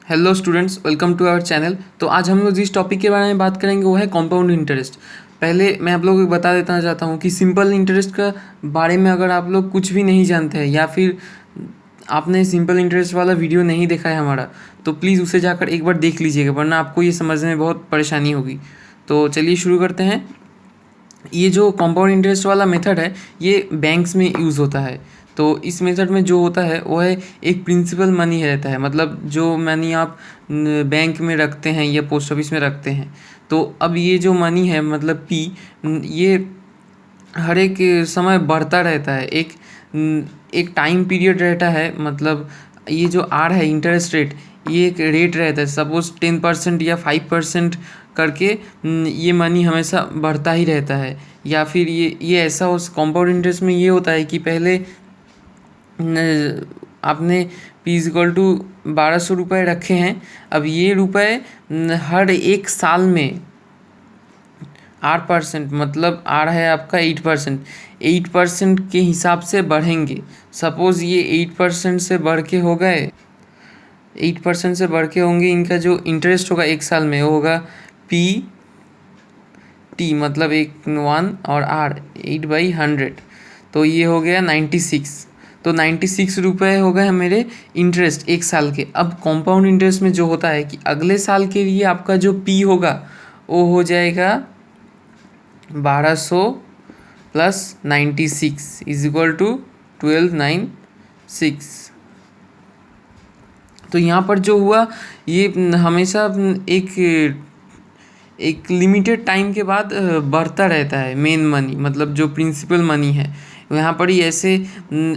Hello students, welcome to our channel. तो आज हम लोग जिस टॉपिक के बारे में बात करेंगे वो है कंपाउंड इंटरेस्ट। पहले मैं आप लोगों को बता देना चाहता हूँ कि सिंपल इंटरेस्ट का बारे में अगर आप लोग कुछ भी नहीं जानते हैं या फिर आपने सिंपल इंटरेस्ट वाला वीडियो नहीं देखा है हमारा, तो प्लीज़ उसे जाकर एक बार देख लीजिएगा, वरना आपको ये समझने में बहुत परेशानी होगी। तो चलिए शुरू करते हैं। ये जो कंपाउंड इंटरेस्ट वाला मेथड है ये बैंक्स में यूज़ होता है। तो इस मेथड में जो होता है वो है एक प्रिंसिपल मनी रहता है, मतलब जो मनी आप बैंक में रखते हैं या पोस्ट ऑफिस में रखते हैं। तो अब ये जो मनी है मतलब पी, ये हर एक समय बढ़ता रहता है। एक टाइम पीरियड रहता है, मतलब ये जो आर है इंटरेस्ट रेट, ये एक रेट रहता है। सपोज़ 10% या 5% करके ये मनी हमेशा बढ़ता ही रहता है। या फिर ये ऐसा उस कंपाउंड इंटरेस्ट में ये होता है कि पहले आपने पी इक्वल टू 1200 रुपये रखे हैं। अब ये रुपए हर एक साल में 8%, मतलब आर है आपका 8%, 8% के हिसाब से बढ़ेंगे। सपोज़ ये 8% से बढ़ के हो गए, 8% से बढ़ के होंगे, इनका जो इंटरेस्ट होगा एक साल में वो होगा पी टी, मतलब एक 1 और आर 8/100, तो ये हो गया 96। तो 96 रुपये हो गए मेरे इंटरेस्ट एक साल के। अब कंपाउंड इंटरेस्ट में जो होता है कि अगले साल के लिए आपका जो पी होगा वो हो जाएगा 1200 प्लस 96 इज इक्वल टू 1296। तो यहाँ पर जो हुआ ये हमेशा एक लिमिटेड टाइम के बाद बढ़ता रहता है मेन मनी, मतलब जो प्रिंसिपल मनी है। यहाँ पर ही ऐसे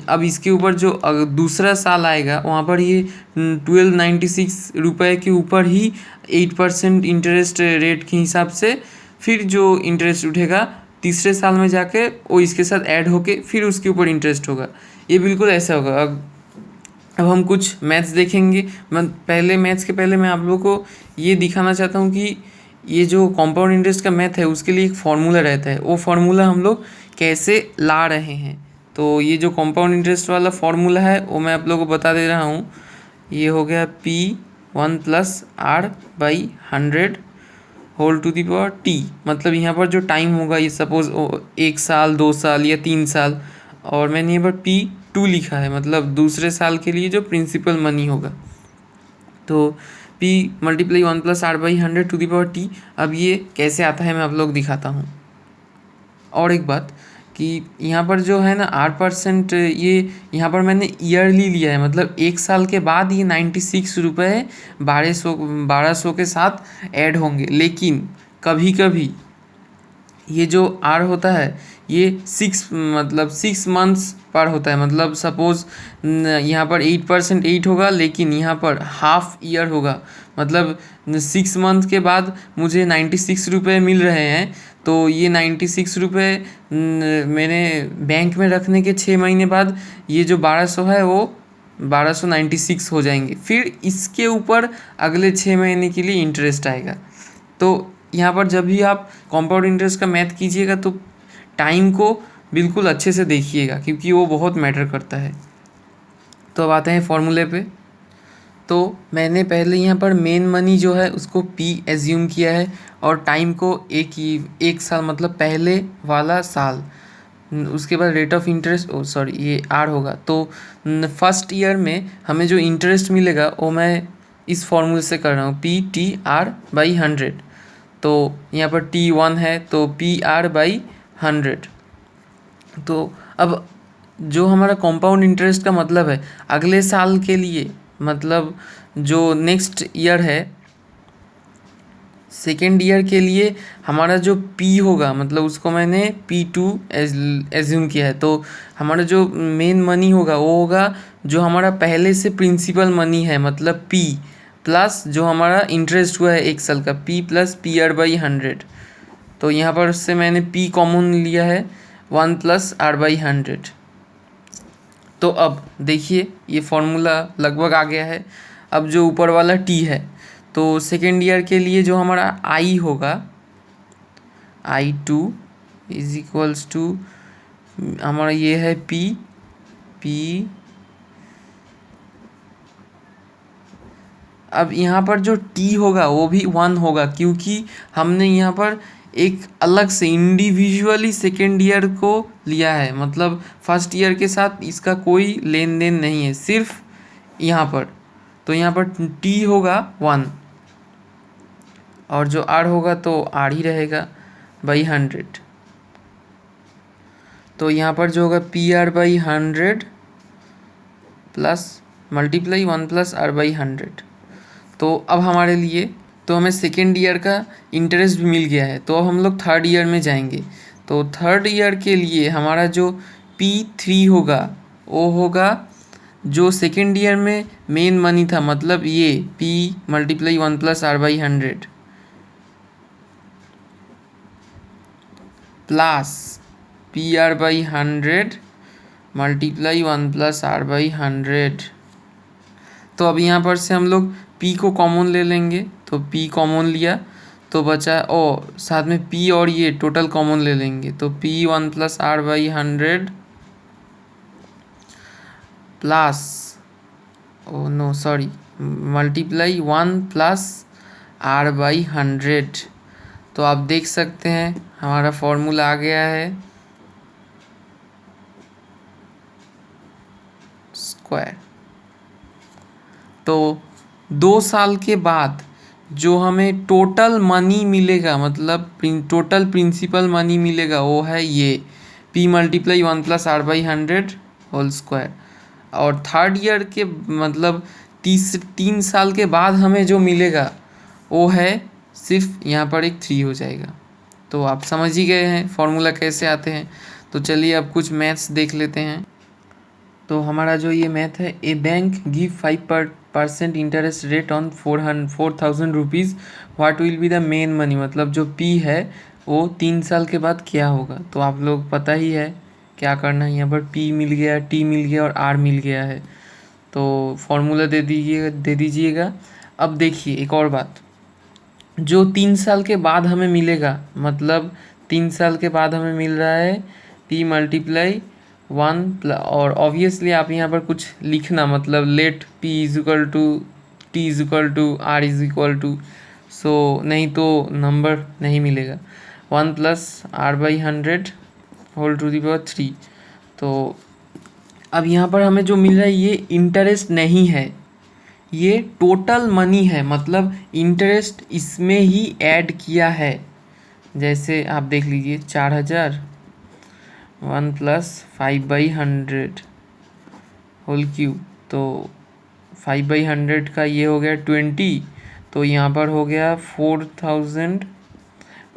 अब इसके ऊपर जो दूसरा साल आएगा वहाँ पर ये 1296 रुपये के ऊपर ही 8% इंटरेस्ट रेट के हिसाब से फिर जो इंटरेस्ट उठेगा तीसरे साल में जाके वो इसके साथ ऐड होके फिर उसके ऊपर इंटरेस्ट होगा। ये बिल्कुल ऐसा होगा। अब हम कुछ मैथ्स देखेंगे। मैथ्स के पहले मैं आप लोगों को ये दिखाना चाहता हूँ कि ये जो कंपाउंड इंटरेस्ट का मैथ है उसके लिए एक फार्मूला रहता है, वो फार्मूला हम लोग कैसे ला रहे हैं। तो ये जो कंपाउंड इंटरेस्ट वाला फार्मूला है वो मैं आप लोगों को बता दे रहा हूँ। ये हो गया P1+R/100 whole to the power T, मतलब यहाँ पर जो टाइम होगा ये सपोज़ 1 साल 2 साल या 3 साल, और मैंने यहाँ पर P2 लिखा है, मतलब दूसरे साल के लिए जो प्रिंसिपल मनी होगा। तो P × 1+R/100 to the power T. अब ये कैसे आता है मैं आप लोग दिखाता हूँ। और एक बात कि यहाँ पर जो है ना 8%, ये यहाँ पर मैंने ईयरली लिया है, मतलब एक साल के बाद ये 96 रुपये 1200 के साथ ऐड होंगे। लेकिन कभी कभी ये जो आर होता है ये 6 मंथ्स पर होता है, मतलब सपोज़ यहाँ पर 8% 8 होगा लेकिन यहाँ पर हाफ ईयर होगा, मतलब 6 मंथ के बाद मुझे 96 रुपये मिल रहे हैं। तो ये 96 रुपये मैंने बैंक में रखने के 6 महीने बाद ये जो 1200 है वो 1296 हो जाएंगे। फिर इसके ऊपर अगले 6 महीने के लिए इंटरेस्ट आएगा। तो यहाँ पर जब भी आप कंपाउंड इंटरेस्ट का मैथ कीजिएगा तो टाइम को बिल्कुल अच्छे से देखिएगा, क्योंकि वो बहुत मैटर करता है। तो अब आते हैं फॉर्मूले पे। तो मैंने पहले यहाँ पर मेन मनी जो है उसको पी एज्यूम किया है और टाइम को एक साल, मतलब पहले वाला साल। उसके बाद रेट ऑफ इंटरेस्ट, सॉरी ये आर होगा। तो फर्स्ट ईयर में हमें जो इंटरेस्ट मिलेगा वो मैं इस फॉर्मूले से कर रहा हूँ, P/100। तो यहाँ पर T1 है तो PR/100। तो अब जो हमारा कंपाउंड इंटरेस्ट का मतलब है अगले साल के लिए, मतलब जो नेक्स्ट ईयर है सेकेंड ईयर के लिए हमारा जो P होगा, मतलब उसको मैंने P2 एज्यूम किया है। तो हमारा जो मेन मनी होगा वो होगा जो हमारा पहले से प्रिंसिपल मनी है, मतलब P प्लस जो हमारा इंटरेस्ट हुआ है एक साल का P + PR/100। तो यहाँ पर से मैंने P कॉमन लिया है 1+R/100। तो अब देखिए ये फॉर्मूला लगभग आ गया है। अब जो ऊपर वाला T है, तो सेकेंड ईयर के लिए जो हमारा I होगा I2 = हमारा ये है P अब यहाँ पर जो टी होगा वो भी 1 होगा, क्योंकि हमने यहाँ पर एक अलग से इंडिविजुअली सेकेंड ईयर को लिया है, मतलब फर्स्ट ईयर के साथ इसका कोई लेन देन नहीं है, सिर्फ यहाँ पर। तो यहाँ पर टी होगा 1 और जो आर होगा तो आर ही रहेगा बाई 100। तो यहाँ पर जो होगा P R by 100 plus multiply 1 plus are by 100। तो अब हमारे लिए तो हमें सेकेंड ईयर का इंटरेस्ट भी मिल गया है, तो अब हम लोग थर्ड ईयर में जाएंगे। तो थर्ड ईयर के लिए हमारा जो P3 होगा वो होगा जो सेकेंड ईयर में मेन मनी था, मतलब ये P multiply 1 plus are by 100 plus P R by 100 multiply 1 plus are by 100। तो अब यहाँ पर से हम लोग P को कॉमन ले लेंगे, तो P कॉमन लिया तो बचा, और साथ में P और ये टोटल कॉमन ले लेंगे, तो P1 plus are by 100 plus oh no sorry multiply 1 plus are by 100। तो आप देख सकते हैं हमारा फॉर्मूला आ गया है स्क्वायर। तो 2 साल के बाद जो हमें टोटल मनी मिलेगा, मतलब टोटल प्रिंसिपल मनी मिलेगा, वो है ये P multiply 1 plus are by 100 whole square. और थर्ड ईयर के मतलब 3 साल के बाद हमें जो मिलेगा वो है सिर्फ यहाँ पर एक 3 हो जाएगा। तो आप समझ ही गए हैं फॉर्मूला कैसे आते हैं। तो चलिए अब कुछ मैथ्स देख लेते हैं। तो हमारा जो ये मैथ है, a bank give 5% interest rate on 4,000 rupees, what will be the main money, मतलब जो P है वो 3 साल के बाद क्या होगा। तो आप लोग पता ही है क्या करना है, यहाँ पर P मिल गया, T मिल गया और R मिल गया है, तो फॉर्मूला दे दीजिएगा। अब देखिए एक और बात, जो 3 साल के बाद हमें मिलेगा, मतलब 3 साल के बाद हमें मिल रहा है P मल्टीप्लाई 1 और ऑब्वियसली आप यहाँ पर कुछ लिखना, मतलब let P is equal to T is equal to R is equal to, so नहीं तो नंबर नहीं मिलेगा। 1 plus are by 100 whole to the power 3। तो अब यहाँ पर हमें जो मिल रहा है ये इंटरेस्ट नहीं है, ये टोटल मनी है, मतलब इंटरेस्ट इसमें ही ऐड किया है। जैसे आप देख लीजिए 4000 1 प्लस 5/100 होल क्यूब, तो 5/100 का ये हो गया 20, तो यहाँ पर हो गया 4000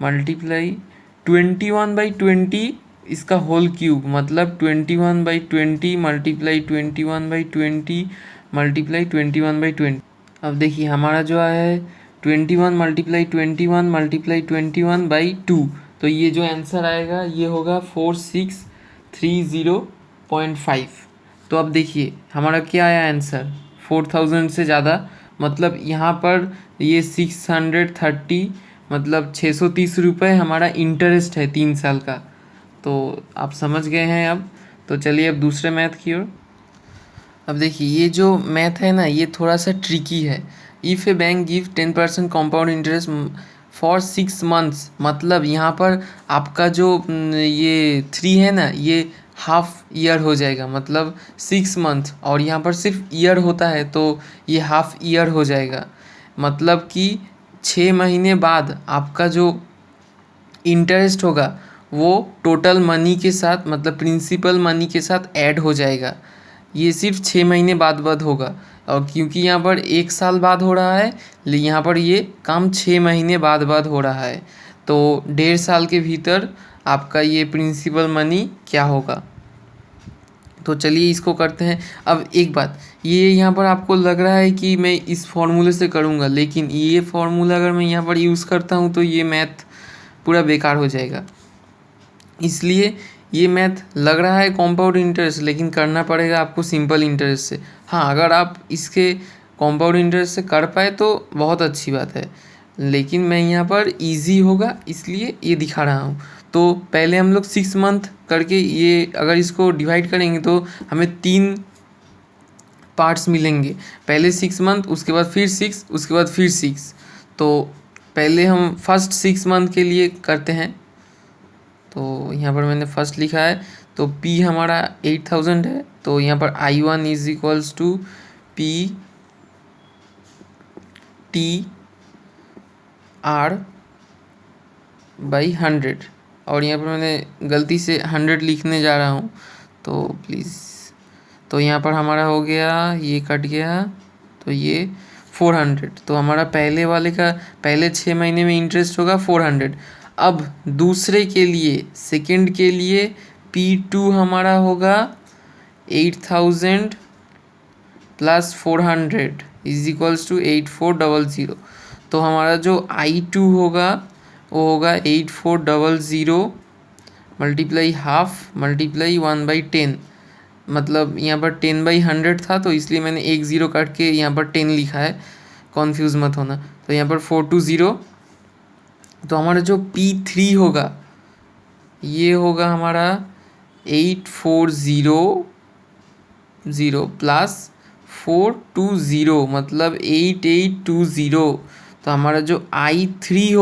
मल्टीप्लाई 21/20 इसका होल क्यूब, मतलब 21/20 मल्टीप्लाई 21/20 मल्टीप्लाई 21/20। अब देखिए हमारा जो आया है 21 मल्टीप्लाई 21 मल्टीप्लाई 21/2, तो ये जो आंसर आएगा ये होगा 4630.5। तो अब देखिए हमारा क्या आया आंसर, 4000 से ज़्यादा, मतलब यहाँ पर ये 630, मतलब 630 रुपये हमारा इंटरेस्ट है 3 साल का। तो आप समझ गए हैं अब। तो चलिए अब दूसरे मैथ की ओर। अब देखिए ये जो मैथ है ना, ये थोड़ा सा ट्रिकी है। If A bank give 10% compound interest for 6 months, मतलब यहाँ पर आपका जो ये 3 है ना, ये हाफ ईयर हो जाएगा, मतलब 6 मंथ, और यहाँ पर सिर्फ ईयर होता है तो ये हाफ ईयर हो जाएगा, मतलब कि 6 महीने बाद आपका जो इंटरेस्ट होगा वो टोटल मनी के साथ, मतलब प्रिंसिपल मनी के साथ ऐड हो जाएगा। ये सिर्फ 6 महीने बाद होगा, और क्योंकि यहाँ पर 1 साल बाद हो रहा है, यहाँ पर ये काम 6 महीने बाद हो रहा है, तो 1.5 साल के भीतर आपका ये प्रिंसिपल मनी क्या होगा। तो चलिए इसको करते हैं। अब एक बात, ये यहाँ पर आपको लग रहा है कि मैं इस फॉर्मूले से करूँगा, लेकिन ये फॉर्मूला अगर मैं यहाँ पर यूज़ करता हूँ तो ये मैथ पूरा बेकार हो जाएगा। इसलिए ये मैथ लग रहा है कॉम्पाउंड इंटरेस्ट, लेकिन करना पड़ेगा आपको सिंपल इंटरेस्ट से। हाँ, अगर आप इसके कॉम्पाउंड इंटरेस्ट से कर पाए तो बहुत अच्छी बात है, लेकिन मैं यहाँ पर इजी होगा इसलिए ये दिखा रहा हूँ। तो पहले हम लोग 6 मंथ करके ये अगर इसको डिवाइड करेंगे तो हमें पार्ट्स मिलेंगे, पहले 6 मंथ, उसके बाद फिर 6, उसके बाद फिर 6। तो पहले हम फर्स्ट 6 मंथ के लिए करते हैं। तो यहाँ पर मैंने फर्स्ट लिखा है, तो P हमारा 8000 है, तो यहाँ पर I1 is equals to P T R by 100। और यहाँ पर मैंने गलती से 100 लिखने जा रहा हूँ, तो प्लीज़। तो यहाँ पर हमारा हो गया, ये कट गया, तो ये 400। तो हमारा पहले वाले का पहले 6 महीने में इंटरेस्ट होगा 400। अब दूसरे के लिए, सेकंड के लिए P2 हमारा होगा 8000 प्लस 400 इज इक्वल्स टू 8400। तो हमारा जो I2 होगा वो होगा 8400 मल्टीप्लाई हाफ मल्टीप्लाई 1/10। मतलब यहाँ पर 10/100 था, तो इसलिए मैंने एक ज़ीरो काट के यहाँ पर 10 लिखा है, कॉन्फ्यूज़ मत होना। तो यहाँ पर 420। तो हमारा जो P3 होगा ये होगा हमारा 8400 प्लस 420, मतलब 8820। तो हमारा जो I3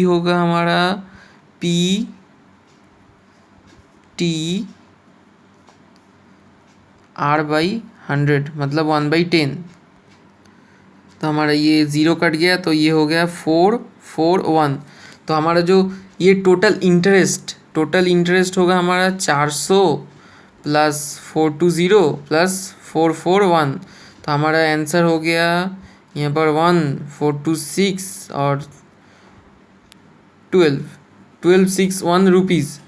होगा हमारा P T R/100, मतलब 1/10। तो हमारा ये ज़ीरो कट गया, तो ये हो गया 441। तो हमारा जो ये टोटल इंटरेस्ट होगा हमारा 400 प्लस 420 प्लस 441। तो हमारा आंसर हो गया यहाँ पर 1426 और 1261 रुपीज़।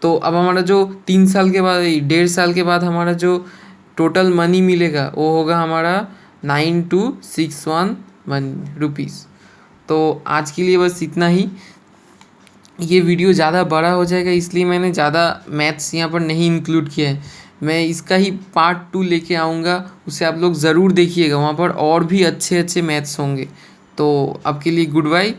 तो अब हमारा जो 3 साल के बाद, 1.5 साल के बाद हमारा जो टोटल मनी मिलेगा वो होगा हमारा 9261 रुपीज़। तो आज के लिए बस इतना ही। ये वीडियो ज़्यादा बड़ा हो जाएगा, इसलिए मैंने ज़्यादा मैथ्स यहाँ पर नहीं इंक्लूड किया है। मैं इसका ही पार्ट 2 लेके आऊँगा, उसे आप लोग ज़रूर देखिएगा, वहाँ पर और भी अच्छे अच्छे मैथ्स होंगे। तो अब के लिए गुड बाय।